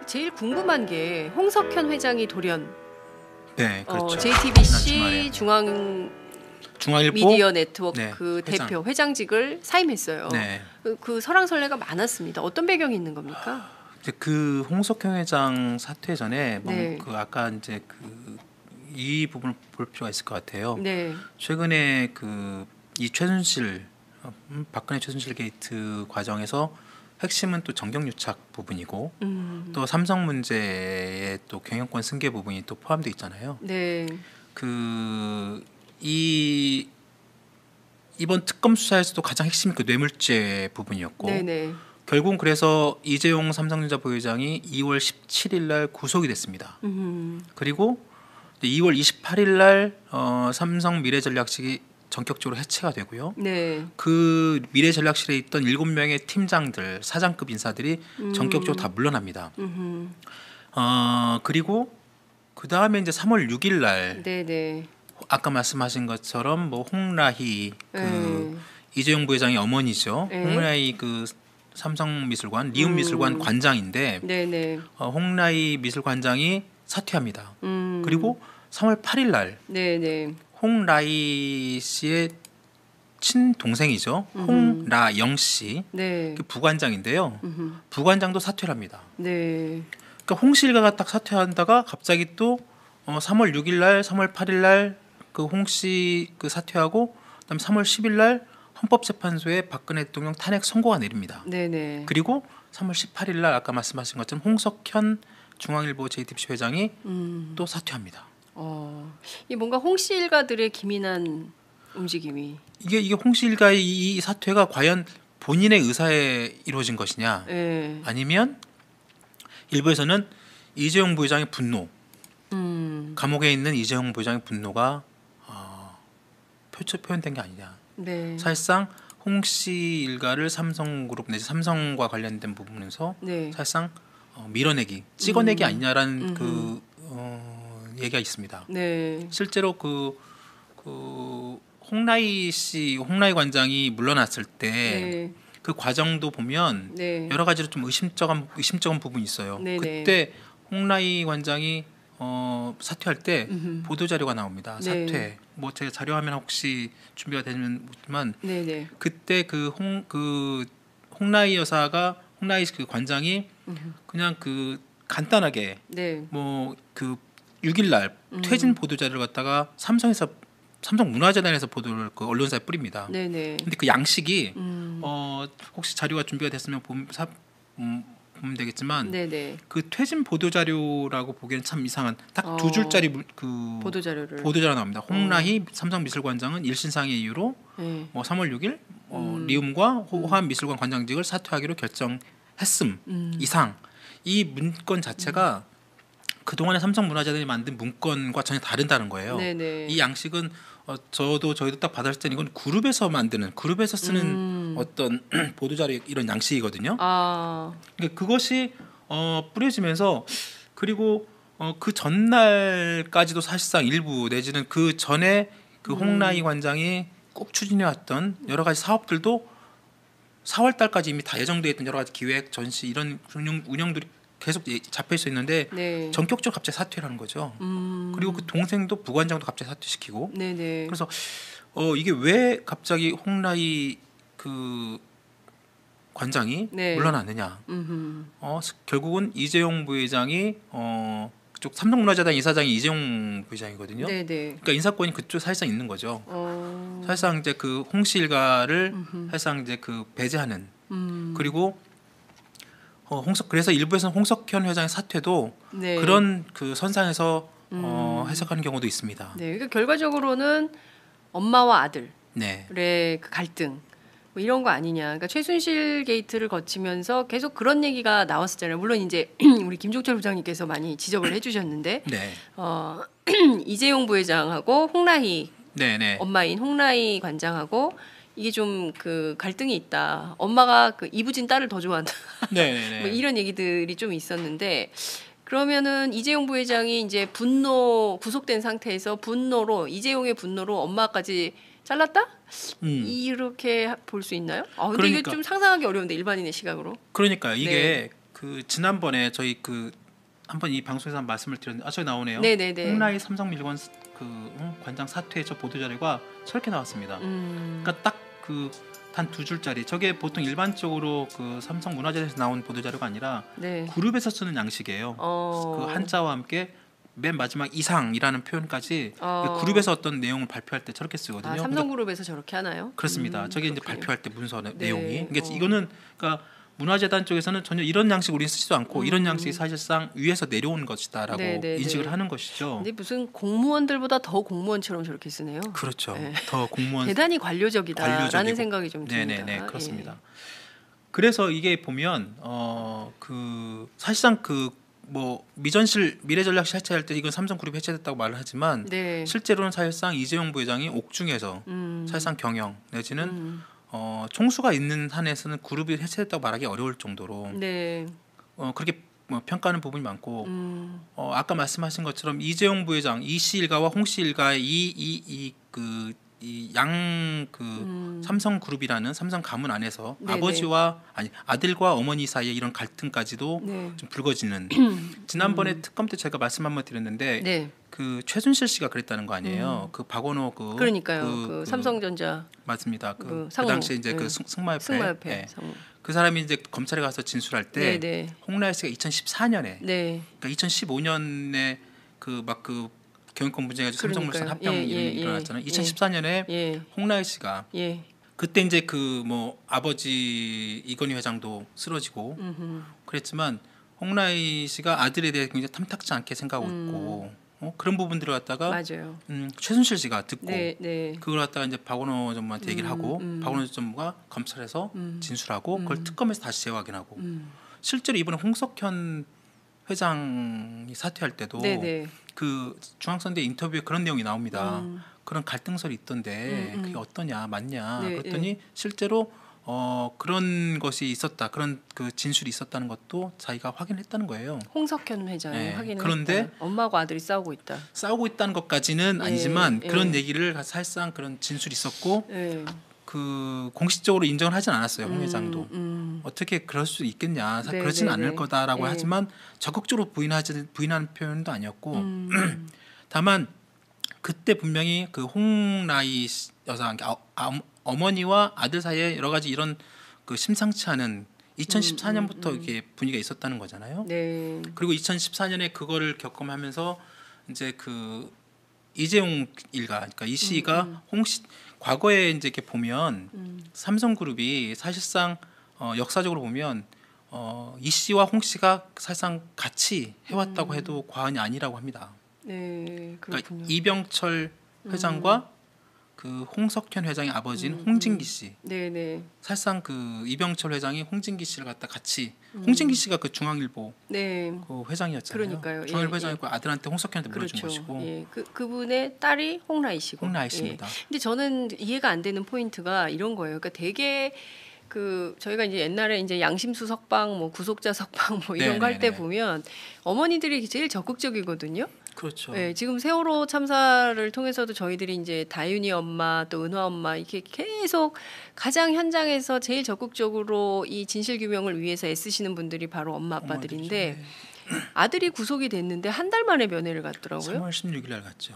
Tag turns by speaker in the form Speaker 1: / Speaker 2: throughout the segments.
Speaker 1: 제일 궁금한 게 홍석현 회장이 돌연
Speaker 2: 네, 그렇죠.
Speaker 1: JTBC
Speaker 2: 중앙일보
Speaker 1: 미디어 네트워크
Speaker 2: 네,
Speaker 1: 대표 회장직을 사임했어요.
Speaker 2: 네.
Speaker 1: 그 설왕설래가 많았습니다. 어떤 배경이 있는 겁니까?
Speaker 2: 이제 그 홍석현 회장 사퇴 전에
Speaker 1: 네.
Speaker 2: 그 아까 이제 이 부분을 볼 필요가 있을 것 같아요.
Speaker 1: 네.
Speaker 2: 최근에 이 최순실 박근혜 최순실 게이트 과정에서 핵심은 또 정경유착 부분이고 또 삼성 문제의 또 경영권 승계 부분이 또 포함되어 있잖아요.
Speaker 1: 네.
Speaker 2: 이번 특검 수사에서도 가장 핵심이 그 뇌물죄 부분이었고
Speaker 1: 네네.
Speaker 2: 결국 그래서 이재용 삼성전자 부회장이 2월 17일 날 구속이 됐습니다. 그리고 2월 28일 날 삼성 미래전략실이 전격적으로 해체가 되고요.
Speaker 1: 네.
Speaker 2: 그 미래전략실에 있던 7명의 팀장들, 사장급 인사들이 전격적으로 다 물러납니다. 그리고 그 다음에 이제 3월 6일 날
Speaker 1: 네네.
Speaker 2: 아까 말씀하신 것처럼 뭐 홍라희 이재용 부회장의 어머니죠.
Speaker 1: 네.
Speaker 2: 홍라희 삼성미술관 리움미술관 관장인데
Speaker 1: 네네.
Speaker 2: 홍라희 미술관장이 사퇴합니다. 그리고 3월 8일 날
Speaker 1: 네네.
Speaker 2: 홍라희 씨의 친동생이죠. 홍라영 씨,
Speaker 1: 네.
Speaker 2: 그 부관장인데요. 부관장도 사퇴를 합니다.
Speaker 1: 네.
Speaker 2: 그러니까 홍씨 일가가 딱 사퇴한다가 갑자기 또 3월 6일 날, 3월 8일 날 그 홍씨 사퇴하고 그다음 3월 10일 날 헌법재판소에 박근혜 대통령 탄핵 선고가 내립니다.
Speaker 1: 네네.
Speaker 2: 그리고 3월 18일 날 아까 말씀하신 것처럼 홍석현 중앙일보 JTBC 회장이 또 사퇴합니다.
Speaker 1: 이 뭔가 홍씨 일가들의 기민한 움직임이
Speaker 2: 이게 홍씨 일가의 이 사퇴가 과연 본인의 의사에 이루어진 것이냐,
Speaker 1: 네.
Speaker 2: 아니면 일부에서는 이재용 부회장의 분노, 감옥에 있는 이재용 부회장의 분노가 표현된 게 아니냐.
Speaker 1: 네.
Speaker 2: 사실상 홍씨 일가를 삼성그룹 내지 삼성과 관련된 부분에서
Speaker 1: 네.
Speaker 2: 사실상 밀어내기, 찍어내기 아니냐라는 얘기가 있습니다.
Speaker 1: 네.
Speaker 2: 실제로 홍라희 관장이 물러났을 때
Speaker 1: 네.
Speaker 2: 그 과정도 보면
Speaker 1: 네.
Speaker 2: 여러 가지로 좀 의심쩍은 부분이 있어요.
Speaker 1: 네네.
Speaker 2: 그때 홍라희 관장이 사퇴할 때 보도 자료가 나옵니다.
Speaker 1: 네.
Speaker 2: 사퇴. 뭐 제 자료 화면 혹시 준비가 되지만
Speaker 1: 네네.
Speaker 2: 그때 홍라희 여사가 홍라희 그 관장이 그냥 간단하게
Speaker 1: 네.
Speaker 2: 뭐 6일 날 퇴진 보도 자료를 갖다가 삼성 문화재단에서 보도를 언론사에 뿌립니다.
Speaker 1: 네네.
Speaker 2: 근데 그 양식이 혹시 자료가 준비가 됐으면 보면 되겠지만
Speaker 1: 네네.
Speaker 2: 그 퇴진 보도 자료라고 보기에는 참 이상한 딱 2줄짜리
Speaker 1: 보도 자료를
Speaker 2: 보도 자료 나옵니다. 홍라희 삼성미술관장은 일신상의 이유로
Speaker 1: 네.
Speaker 2: 3월 6일 리움과 호암미술관 관장직을 사퇴하기로 결정했음 이상 이 문건 자체가 그동안에 삼성문화재단이 만든 문건과 전혀 다르다는 거예요.
Speaker 1: 네네.
Speaker 2: 이 양식은 저희도 딱 받았을 때는 이건 그룹에서 쓰는 어떤 보도자료 이런 양식이거든요. 그러니까 그것이 뿌려지면서 그리고 그 전날까지도 사실상 일부 내지는 그 전에 홍라희 관장이 꼭 추진해왔던 여러 가지 사업들도 4월 달까지 이미 다 예정돼 있던 여러 가지 기획, 전시 이런 운영들이 계속 잡혀 있어 있는데
Speaker 1: 네.
Speaker 2: 전격적으로 갑자기 사퇴를 하는 거죠. 그리고 그 동생도 부관장도 갑자기 사퇴시키고.
Speaker 1: 네네.
Speaker 2: 그래서 이게 왜 갑자기 홍라희 관장이
Speaker 1: 네.
Speaker 2: 물러났느냐. 결국은 이재용 부회장이 그쪽 삼성문화재단 이사장이 이재용 부회장이거든요.
Speaker 1: 네네.
Speaker 2: 그러니까 인사권이 그쪽 사실상 있는 거죠. 사실상 이제 홍씨 일가를 사실상 이제 배제하는 그리고 그래서 일부에서는 홍석현 회장의 사퇴도
Speaker 1: 네.
Speaker 2: 그런 선상에서 해석하는 경우도 있습니다.
Speaker 1: 네, 그러니까 결과적으로는 엄마와 아들의
Speaker 2: 네.
Speaker 1: 그 갈등 뭐 이런 거 아니냐. 그러니까 최순실 게이트를 거치면서 계속 그런 얘기가 나왔었잖아요. 물론 이제 우리 김종철 부장님께서 많이 지적을 해주셨는데
Speaker 2: 네.
Speaker 1: 이재용 부회장하고 홍라희
Speaker 2: 네.
Speaker 1: 엄마인 홍라희 관장하고 이게 좀 갈등이 있다. 엄마가 이부진 딸을 더 좋아한다.
Speaker 2: 네.
Speaker 1: 뭐 이런 얘기들이 좀 있었는데 그러면은 이재용 부회장이 이제 구속된 상태에서 이재용의 분노로 엄마까지 잘랐다? 이렇게 볼 수 있나요? 근데
Speaker 2: 그러니까.
Speaker 1: 이게 좀 상상하기 어려운데 일반인의 시각으로.
Speaker 2: 그러니까 이게
Speaker 1: 네.
Speaker 2: 그 지난번에 저희 그 한번 이 방송에서 한 말씀을 드렸는데 저기 나오네요.
Speaker 1: 네네네.
Speaker 2: 홍라이 삼성물건 관장 사퇴 저 보도 자료가 저렇게 나왔습니다. 그러니까 딱 그 단 2줄짜리 저게 보통 일반적으로 그 삼성 문화재에서 나온 보도 자료가 아니라
Speaker 1: 네.
Speaker 2: 그룹에서 쓰는 양식이에요. 그 한자와 함께 맨 마지막 이상이라는 표현까지 그룹에서 어떤 내용을 발표할 때 저렇게 쓰거든요.
Speaker 1: 삼성그룹에서 저렇게 하나요?
Speaker 2: 그렇습니다. 저게 이제 발표할 때 문서
Speaker 1: 네.
Speaker 2: 내용이. 그러니까 이거는 그러니까 문화재단 쪽에서는 전혀 이런 양식 우리는 쓰지도 않고 이런 양식이 사실상 위에서 내려온 것이다라고 인식을 하는 것이죠.
Speaker 1: 근데 무슨 공무원들보다 더 공무원처럼 저렇게 쓰네요.
Speaker 2: 그렇죠. 더 공무원
Speaker 1: 대단히 관료적이다라는 생각이 좀 듭니다.
Speaker 2: 네네네 그렇습니다. 그래서 이게 보면 그 사실상 그 뭐 미전실 미래전략실 해체할 때 이건 삼성그룹이 해체됐다고 말을 하지만 실제로는 사실상 이재용 부회장이 옥중에서 사실상 경영 내지는 총수가 있는 한에서는 그룹이 해체됐다고 말하기 어려울 정도로 그렇게 평가하는 부분이 많고 아까 말씀하신 것처럼 이재용 부회장 이씨 일가와 홍씨 일가의 삼성그룹이라는 삼성 가문 안에서 아들과 어머니 사이에 이런 갈등까지도 좀 불거지는 지난번에 특검 때 제가 말씀 한번 드렸는데 그 최순실 씨가 그랬다는 거 아니에요. 그 박원호
Speaker 1: 그러니까요. 삼성전자
Speaker 2: 맞습니다. 그 당시에 이제 그 승마협회 그 사람이 이제 검찰에 가서 진술할 때 홍라희 씨가 2014년에 그러니까 2015년에 그 경영권 문제가 삼성물산 합병 일어났잖아요. 2014년에 홍라희 씨가 그때 이제 그 뭐 아버지 이건희 회장도 쓰러지고 그랬지만 홍라희 씨가 아들에 대해 굉장히 탐탁지 않게 생각하고 있고 그런 부분들을 갖다가 최순실 씨가 듣고 그걸 갖다가 이제 박원호 전무한테 얘기를 하고 박원호 전무가 검찰에서 진술하고 그걸 특검에서 다시 재확인하고 실제로 이번에 홍석현 회장이 사퇴할 때도 그 중앙선대 인터뷰에 그런 내용이 나옵니다. 그런 갈등설이 있던데 그게 어떠냐 맞냐 그랬더니 실제로 그런 것이 있었다 그런 그 진술이 있었다는 것도 자기가 확인했다는 거예요.
Speaker 1: 홍석현 회장이 확인했다.
Speaker 2: 그런데
Speaker 1: 엄마하고 아들이 싸우고
Speaker 2: 있다는 것까지는 아니지만 그런 얘기를 사실상 그런 진술이 있었고 그 공식적으로 인정을 하진 않았어요. 홍 회장도 어떻게 그럴 수 있겠냐 그렇지는 않을 거다라고 하지만 적극적으로 부인하는 표현도 아니었고 다만 그때 분명히 그 홍라희 여사 어머니와 아들 사이에 여러 가지 이런 그 심상치 않은 2014년부터 이게 분위기가 있었다는 거잖아요. 그리고 2014년에 그거를 겪음하면서 이제 그 이재용 일가 그러니까 이 씨가 홍씨 과거에 이제 이렇게 보면 삼성그룹이 사실상 역사적으로 보면 이 씨와 홍 씨가 사실상 같이 해왔다고 해도 과언이 아니라고 합니다. 그러니까 이병철 회장과 그 홍석현 회장의 아버지인 홍진기 씨. 사실상 그 이병철 회장이 홍진기 씨를 갖다 같이 홍진기 씨가 그 중앙일보 그 회장이었잖아요.
Speaker 1: 그러니까요.
Speaker 2: 중앙일보 회장이고 아들한테 홍석현한테 물어준 것이고.
Speaker 1: 그분의 딸이 홍라희 씨고.
Speaker 2: 홍라희 씨입니다.
Speaker 1: 근데 저는 이해가 안 되는 포인트가 이런 거예요. 그러니까 되게 그 저희가 이제 옛날에 이제 양심수 석방, 뭐 구속자 석방 뭐 이런 거 할 때 보면 어머니들이 제일 적극적이거든요.
Speaker 2: 그렇죠.
Speaker 1: 지금 세월호 참사를 통해서도 저희들이 이제 다윤이 엄마 또 은화 엄마 이렇게 계속 가장 현장에서 제일 적극적으로 이 진실 규명을 위해서 애쓰시는 분들이 바로 엄마 아빠들인데 아들이 구속이 됐는데 한 달 만에 면회를 갔더라고요.
Speaker 2: 3월 16일 날 갔죠.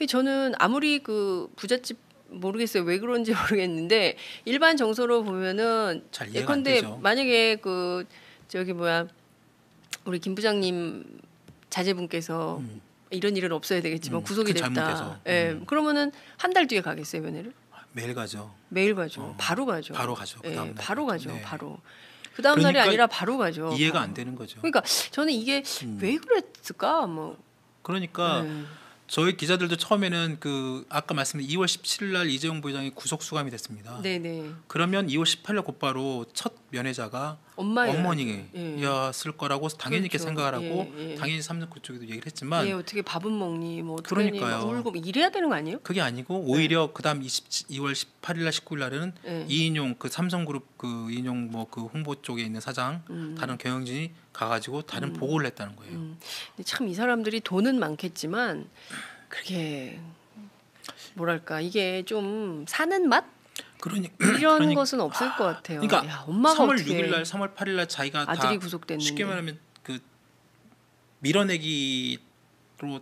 Speaker 1: 저는 아무리 그 부잣집 모르겠어요. 왜 그런지 모르겠는데 일반 정서로 보면은 예컨대 만약에 그 저기 뭐야 우리 김 부장님 자제분께서 이런 일은 없어야 되겠지만 구속이 됐다. 그러면은 한 달 뒤에 가겠어요 면회를?
Speaker 2: 매일 가죠.
Speaker 1: 매일 가죠. 바로 가죠.
Speaker 2: 바로 가죠.
Speaker 1: 바로 가죠. 바로. 그 다음 날이 아니라 바로 가죠.
Speaker 2: 이해가 안 되는 거죠.
Speaker 1: 그러니까 저는 이게 왜 그랬을까? 뭐.
Speaker 2: 그러니까 저희 기자들도 처음에는 그 아까 말씀드린 2월 17일 날 이재용 부회장이 구속 수감이 됐습니다. 그러면 2월 18일 곧바로 첫 면회자가 어머니였을 거라고 당연히 이렇게 생각을 하고 당연히 삼성 그쪽에도 얘기를 했지만
Speaker 1: 어떻게 밥은 먹니 뭐
Speaker 2: 그러니까요.
Speaker 1: 울고 이래야 되는 거 아니에요?
Speaker 2: 그게 아니고 오히려 그다음 2월 18일 날 19일 날에는 이인용 그 삼성그룹 그 이인용 뭐 그 홍보 쪽에 있는 사장 다른 경영진이 가가지고 다른 보고를 했다는 거예요.
Speaker 1: 근데 참 이 사람들이 돈은 많겠지만 그게 뭐랄까 이게 좀 사는 맛? 이런 것은 없을 것 같아요.
Speaker 2: 그러니까
Speaker 1: 야, 엄마가
Speaker 2: 3월
Speaker 1: 어떻게
Speaker 2: 6일 날, 3월 8일 날 자기가
Speaker 1: 아들이
Speaker 2: 다
Speaker 1: 구속됐는데
Speaker 2: 쉽게 말하면 그 밀어내기로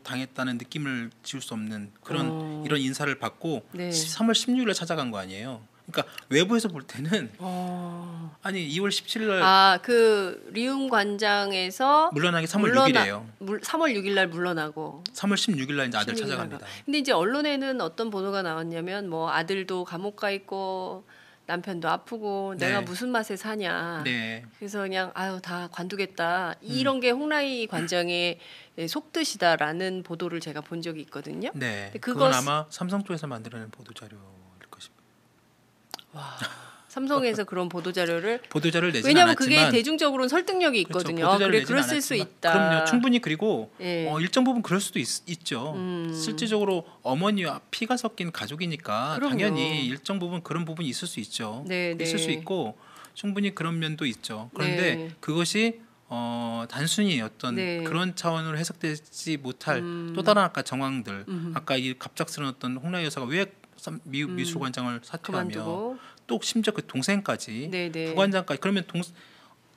Speaker 2: 당했다는 느낌을 지울 수 없는 그런 이런 인사를 받고
Speaker 1: 네.
Speaker 2: 3월 16일에 찾아간 거 아니에요. 그러니까 외부에서 볼 때는 아니 2월 17일
Speaker 1: 그 리움 관장에서
Speaker 2: 물러나기 3월 6일이에요.
Speaker 1: 3월 6일 날 물러나고
Speaker 2: 3월 16일 날 이제 아들 찾아갑니다.
Speaker 1: 근데 이제 언론에는 어떤 보도가 나왔냐면 뭐 아들도 감옥 가 있고 남편도 아프고
Speaker 2: 네.
Speaker 1: 내가 무슨 맛에 사냐.
Speaker 2: 네.
Speaker 1: 그래서 그냥 아유 다 관두겠다. 이런 게 홍라희 관장의 속뜻이다라는 보도를 제가 본 적이 있거든요.
Speaker 2: 네. 그건 아마 삼성 쪽에서 만들어낸 보도 자료일 것입니다.
Speaker 1: 와. 삼성에서 그런 보도 자료를
Speaker 2: 내지
Speaker 1: 왜냐하면
Speaker 2: 않았지만
Speaker 1: 그게 대중적으로는 설득력이 있거든요.
Speaker 2: 그렇죠.
Speaker 1: 그래 그랬을 수 있다.
Speaker 2: 그럼요. 충분히 그리고
Speaker 1: 예.
Speaker 2: 일정 부분 그럴 수도 있죠. 실질적으로 어머니와 피가 섞인 가족이니까
Speaker 1: 그럼요.
Speaker 2: 당연히 일정 부분 그런 부분이 있을 수 있죠.
Speaker 1: 네,
Speaker 2: 있을 수 있고 충분히 그런 면도 있죠. 그런데 그것이 단순히 어떤 그런 차원으로 해석되지 못할 또 다른 아까 정황들, 아까 이 갑작스러운 어떤 홍라희 여사가 왜 미국 미술관장을 사퇴하며
Speaker 1: 그만두고.
Speaker 2: 또 심지어 그 동생까지 부관장까지 그러면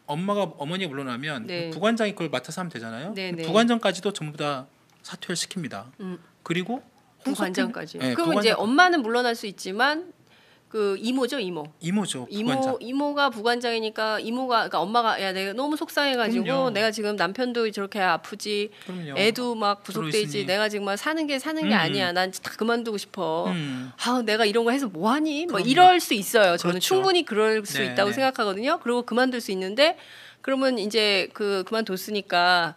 Speaker 2: 어머니가 물러나면 부관장이 그걸 맡아서 하면 되잖아요. 부관장까지도 전부 다 사퇴를 시킵니다. 그리고
Speaker 1: 부관장까지. 그럼 이제 엄마는 물러날 수 있지만 그 이모죠.
Speaker 2: 부관장.
Speaker 1: 이모가 부관장이니까 그러니까 엄마가 야 내가 너무 속상해가지고
Speaker 2: 그럼요.
Speaker 1: 내가 지금 남편도 저렇게 아프지,
Speaker 2: 그럼요.
Speaker 1: 애도 막 구속되지, 내가 지금 막 사는 게 아니야. 난 다 그만두고 싶어. 내가 이런 거 해서 뭐하니? 뭐 이럴 수 있어요. 저는
Speaker 2: 그렇죠.
Speaker 1: 충분히 그럴 수 있다고 생각하거든요. 그리고 그만둘 수 있는데 그러면 이제 그만뒀으니까.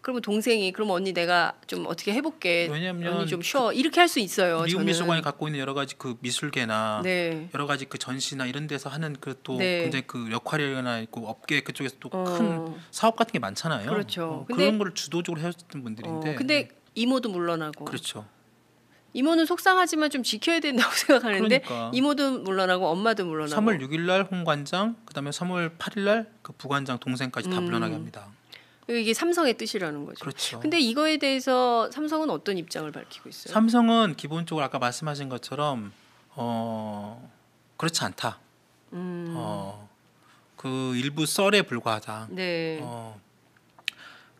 Speaker 1: 그러면 동생이 그럼 언니 내가 좀 어떻게 해볼게.
Speaker 2: 왜냐면
Speaker 1: 언니 좀 쉬어. 이렇게 할 수 있어요.
Speaker 2: 미국 미술관이 갖고 있는 여러 가지 그 미술계나
Speaker 1: 네.
Speaker 2: 여러 가지 그 전시나 이런 데서 하는 그 또
Speaker 1: 네.
Speaker 2: 굉장히 그 역할이나 있고 업계 그쪽에서 또 큰 사업 같은 게 많잖아요.
Speaker 1: 그렇죠.
Speaker 2: 그런 거를 주도적으로 해왔던 분들인데.
Speaker 1: 근데 이모도 물러나고.
Speaker 2: 그렇죠.
Speaker 1: 이모는 속상하지만 좀 지켜야 된다고 생각하는데
Speaker 2: 그러니까.
Speaker 1: 이모도 물러나고 엄마도 물러나고.
Speaker 2: 3월 6일 날 홍 관장, 그다음에 3월 8일 날 그 부관장 동생까지 다 물러나게 합니다.
Speaker 1: 이게 삼성의 뜻이라는 거죠.
Speaker 2: 그렇죠.
Speaker 1: 근데 이거에 대해서 삼성은 어떤 입장을 밝히고 있어요?
Speaker 2: 삼성은 기본적으로 아까 말씀하신 것처럼 그렇지 않다. 그 일부 썰에 불과하다.
Speaker 1: 네.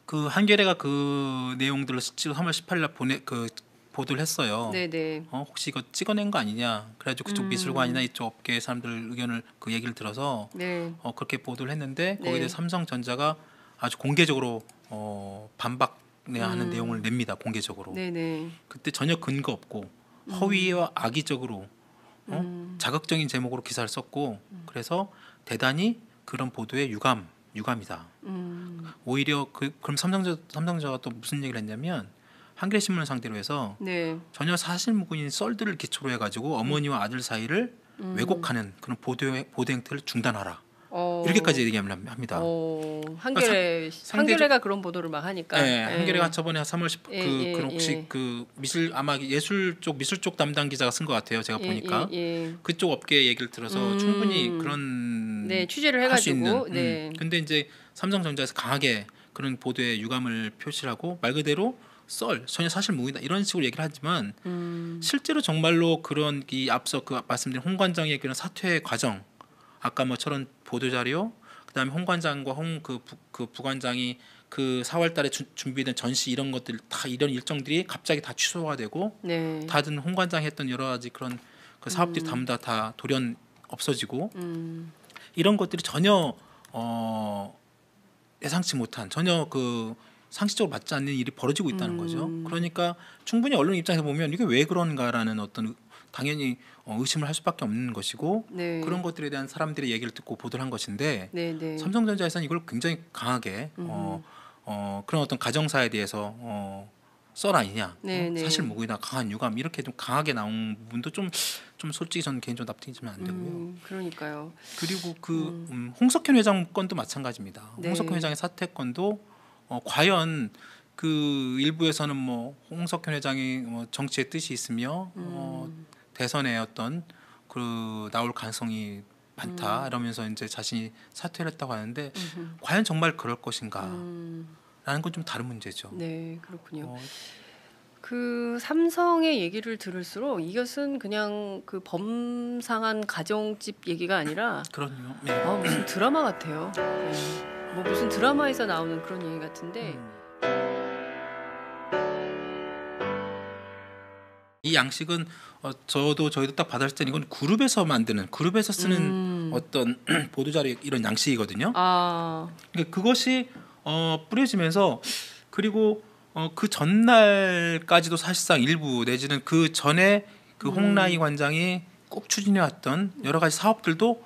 Speaker 2: 그 한겨레가 그 내용들을 실제로 3월 18일 날 보도를 했어요.
Speaker 1: 네네.
Speaker 2: 혹시 이거 찍어낸 거 아니냐? 그래가지고 그쪽 미술관이나 이쪽 업계 사람들 의견을 그 얘기를 들어서 그렇게 보도를 했는데 거기에 대해 삼성전자가 아주 공개적으로 반박하는 내용을 냅니다. 공개적으로.
Speaker 1: 네네.
Speaker 2: 그때 전혀 근거 없고 허위와 악의적으로 자극적인 제목으로 기사를 썼고 그래서 대단히 그런 보도에 유감이다. 오히려 그럼 삼성전자가 또 무슨 얘기를 했냐면 한겨레 신문을 상대로 해서 전혀 사실무근인 썰들을 기초로 해가지고 어머니와 아들 사이를 왜곡하는 그런 보도 행태를 중단하라. 이렇게까지 얘기합니다.
Speaker 1: 한겨레가 그런 보도를 막 하니까.
Speaker 2: 네, 한겨레가 저번에 3월 10일 그런 혹시 그 아마 미술 쪽 담당 기자가 쓴 것 같아요. 제가 보니까 그쪽 업계 얘기를 들어서 충분히 그런
Speaker 1: 취재를 해가지고.
Speaker 2: 할 수 있는. 근데 이제 삼성전자에서 강하게 그런 보도에 유감을 표시하고 말 그대로 전혀 사실 무근이다 이런 식으로 얘기를 하지만 실제로 정말로 그런 이 앞서 그 말씀드린 홍 관장의 그런 사퇴 과정. 아까 뭐처럼 보도 자료, 그다음에 홍 관장과 그 부관장이 그 4월달에 준비된 전시 이런 것들 다 이런 일정들이 갑자기 다 취소가 되고, 다른 홍 관장이 했던 여러 가지 그런 그 사업들이 전부 다 돌연 없어지고, 이런 것들이 전혀 예상치 못한 전혀 그 상식적으로 맞지 않는 일이 벌어지고 있다는 거죠. 그러니까 충분히 언론 입장에서 보면 이게 왜 그런가라는 어떤 당연히 의심을 할 수밖에 없는 것이고 그런 것들에 대한 사람들의 얘기를 듣고 보도를 한 것인데 삼성전자에서는 이걸 굉장히 강하게 그런 어떤 가정사에 대해서 썰 아니냐, 사실 무근이다, 강한 유감 이렇게 좀 강하게 나온 부분도 좀 솔직히 저는 개인적으로 납득이지면 안 되고요.
Speaker 1: 그러니까요.
Speaker 2: 그리고 홍석현 회장 건도 마찬가지입니다. 홍석현 회장의 사퇴 건도 과연 그 일부에서는 뭐 홍석현 회장이 정치의 뜻이 있으며 대선에 어떤 나올 가능성이 많다 이러면서 이제 자신이 사퇴를 했다고 하는데 과연 정말 그럴 것인가? 라는 건 좀 다른 문제죠.
Speaker 1: 네, 그렇군요. 그 삼성의 얘기를 들을수록 이것은 그냥 그 범상한 가정집 얘기가 아니라
Speaker 2: 그럼요.
Speaker 1: 무슨 드라마 같아요. 뭐 무슨 드라마에서 나오는 그런 얘기 같은데.
Speaker 2: 이 양식은 저희도 딱 받았을 때는 이건 그룹에서 쓰는 어떤 보도자료 이런 양식이거든요. 그러니까 그것이 뿌려지면서 그리고 그 전날까지도 사실상 일부 내지는 그 전에 그 홍라희 관장이 꼭 추진해왔던 여러 가지 사업들도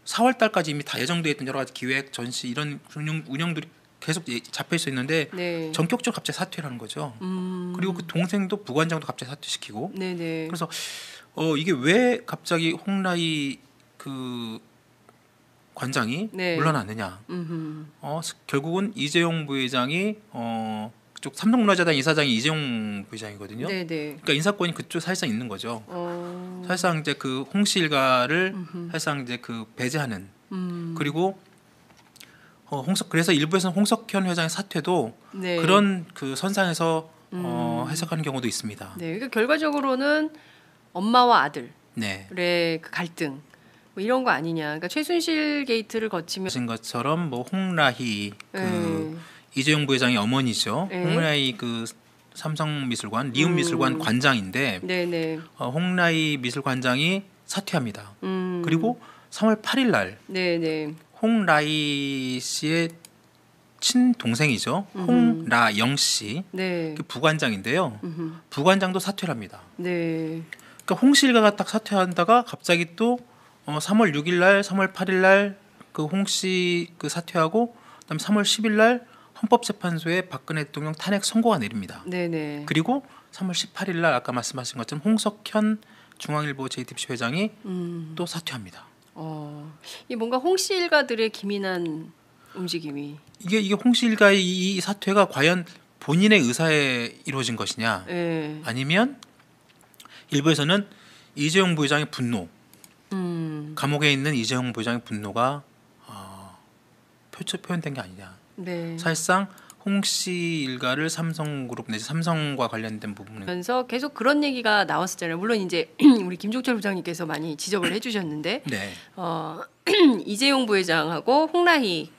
Speaker 2: 4월 달까지 이미 다 예정되어 있던 여러 가지 기획, 전시 이런 운영들이 계속 잡혀 있어 있는데
Speaker 1: 네.
Speaker 2: 전격적으로 갑자기 사퇴를 하는 거죠. 그리고 그 동생도 부관장도 갑자기 사퇴시키고.
Speaker 1: 네네.
Speaker 2: 그래서 이게 왜 갑자기 홍라희 그 관장이 물러났느냐. 결국은 이재용 부회장이 그쪽 삼성문화재단 이사장이 이재용 부회장이거든요.
Speaker 1: 네네.
Speaker 2: 그러니까 인사권이 그쪽 사실상 있는 거죠. 사실상 이제 그 홍씨 일가를 사실상 이제 그 배제하는 그리고 그래서 일부에서는 홍석현 회장의 사퇴도 그런 그 선상에서 해석하는 경우도 있습니다.
Speaker 1: 네, 그러니까 결과적으로는 엄마와 아들의 그 갈등 뭐 이런 거 아니냐. 그러니까 최순실 게이트를 거치면
Speaker 2: 하신 것처럼 뭐 홍라희 그 이재용 부회장의 어머니죠. 홍라희 그 삼성미술관 리움미술관 관장인데 홍라희 미술관장이 사퇴합니다. 그리고 3월 8일 날 홍라희 씨의 친동생이죠. 홍라영 씨 그 부관장인데요. 부관장도 사퇴를 합니다. 그러니까 홍씨 일가가 딱 사퇴한다가 갑자기 또 3월 6일 날, 3월 8일 날 그 홍씨 그 사퇴하고 그다음 3월 10일 날 헌법재판소에 박근혜 대통령 탄핵 선고가 내립니다. 그리고 3월 18일 날 아까 말씀하신 것처럼 홍석현 중앙일보 JTBC 회장이 또 사퇴합니다.
Speaker 1: 이 뭔가 홍씨 일가들의 기민한 움직임이
Speaker 2: 이게 홍씨 일가의 이 사퇴가 과연 본인의 의사에 이루어진 것이냐 아니면 일부에서는 이재용 부회장의 분노 감옥에 있는 이재용 부회장의 분노가 표현된 게 아니냐. 사실상 홍씨 일가를 삼성그룹 내지 삼성과 관련된 부분에서
Speaker 1: 계속 그런 얘기가 나왔었잖아요. 물론 이제 우리 김종철 부장님께서 많이 지적을 해주셨는데 이재용 부회장하고 홍라희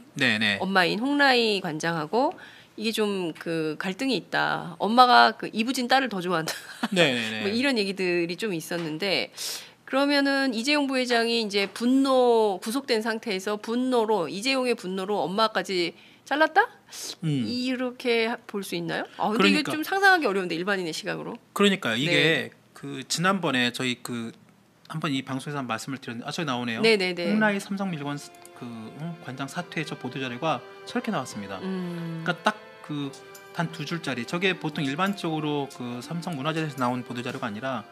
Speaker 1: 엄마인 홍라희 관장하고 이게 좀 그 갈등이 있다. 엄마가 그 이부진 딸을 더 좋아한다. 뭐 이런 얘기들이 좀 있었는데. 그러면은 이재용 부회장이 이제 구속된 상태에서 이재용의 분노로 엄마까지 잘랐다? 이렇게 볼 수 있나요? 근데 이게 좀 상상하기 어려운데 일반인의 시각으로.
Speaker 2: 그러니까 이게 그 지난번에 저희 그 한번 이 방송에서 한 말씀을 드렸는데 저기 나오네요. 홍라희 삼성미술관 그 관장 사퇴 저 보도 자료가 저렇게 나왔습니다. 그러니까 딱 그 단 2줄짜리 저게 보통 일반적으로 그 삼성문화재단에서 나온 보도 자료가 아니라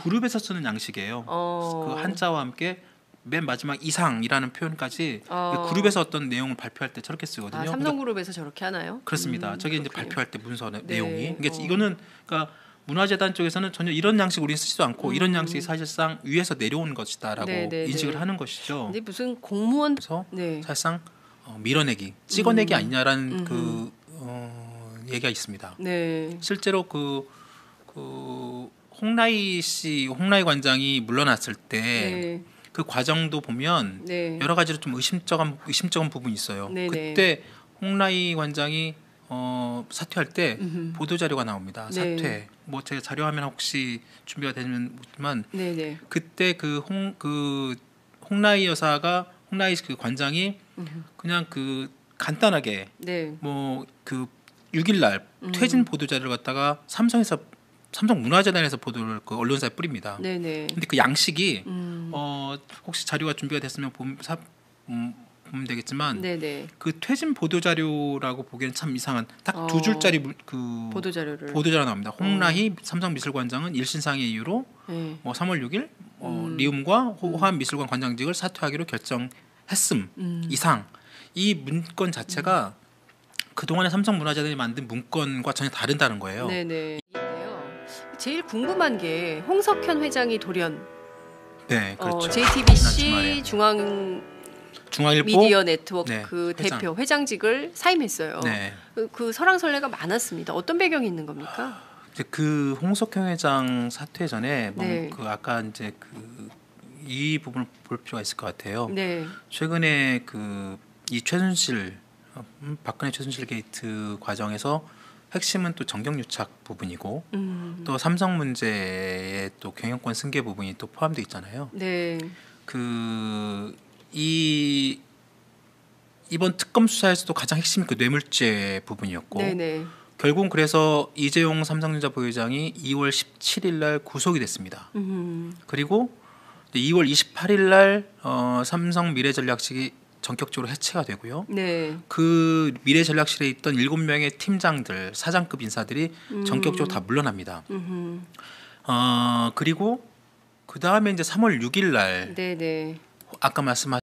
Speaker 2: 그룹에서 쓰는 양식이에요. 그 한자와 함께 맨 마지막 이상이라는 표현까지 그룹에서 어떤 내용을 발표할 때 저렇게 쓰거든요.
Speaker 1: 삼성그룹에서 저렇게 하나요?
Speaker 2: 그렇습니다. 저게 이제 발표할 때 문서 내용이. 그러니까 이거는 그러니까 문화재단 쪽에서는 전혀 이런 양식 우리는 쓰지도 않고 이런 양식이 사실상 위에서 내려온 것이다라고 인식을 하는 것이죠.
Speaker 1: 근데 무슨 공무원
Speaker 2: 그래서 사실상 밀어내기, 찍어내기 아니냐라는 그 얘기가 있습니다. 실제로 그 홍라희 관장이 물러났을 때 그 과정도 보면 여러 가지로 좀 의심쩍은 부분이 있어요. 그때 홍라희 관장이 사퇴할 때 보도 자료가 나옵니다. 사퇴. 뭐 제가 자료 화면 혹시 준비가 되지만 그때 그 홍라희 그 관장이 그냥 그 간단하게 뭐 그 6일 날 퇴진 보도 자료를 갖다가 삼성문화재단에서 보도를 그 언론사에 뿌립니다. 근데 그 양식이 혹시 자료가 준비가 됐으면 보면 되겠지만 그 퇴진 보도 자료라고 보기에는 참 이상한 딱 2줄짜리 그 보도 자료 나옵니다. 홍라희 삼성미술관장은 일신상의 이유로 뭐 3월 6일 리움과 호암미술관 관장직을 사퇴하기로 결정했음 이상 이 문건 자체가 그동안에 삼성문화재단이 만든 문건과 전혀 다르다는 거예요.
Speaker 1: 제일 궁금한 게 홍석현 회장이 돌연
Speaker 2: 그렇죠.
Speaker 1: JTBC 중앙일보 미디어 네트워크 그
Speaker 2: 회장.
Speaker 1: 회장직을 사임했어요. 그 설왕설래가 많았습니다. 어떤 배경이 있는 겁니까?
Speaker 2: 이제 그 홍석현 회장 사퇴 전에
Speaker 1: 네.
Speaker 2: 그 아까 이제 그 이 부분을 볼 필요가 있을 것 같아요.
Speaker 1: 네.
Speaker 2: 최근에 그 이 최순실 박근혜 최순실 게이트 과정에서 핵심은 또 정경유착 부분이고 또 삼성 문제에 또 경영권 승계 부분이 또 포함되어 있잖아요.
Speaker 1: 네.
Speaker 2: 그 이번 특검 수사에서도 가장 핵심이 그 뇌물죄 부분이었고
Speaker 1: 네네.
Speaker 2: 결국 그래서 이재용 삼성전자 부회장이 2월 17일 날 구속이 됐습니다. 그리고 2월 28일 날 삼성 미래전략실이 전격적으로 해체가 되고요.
Speaker 1: 네.
Speaker 2: 그 미래전략실에 있던 7명의 팀장들, 사장급 인사들이 전격적으로 다 물러납니다. 그리고 그 다음에 이제 3월 6일 날
Speaker 1: 네네.
Speaker 2: 아까 말씀하신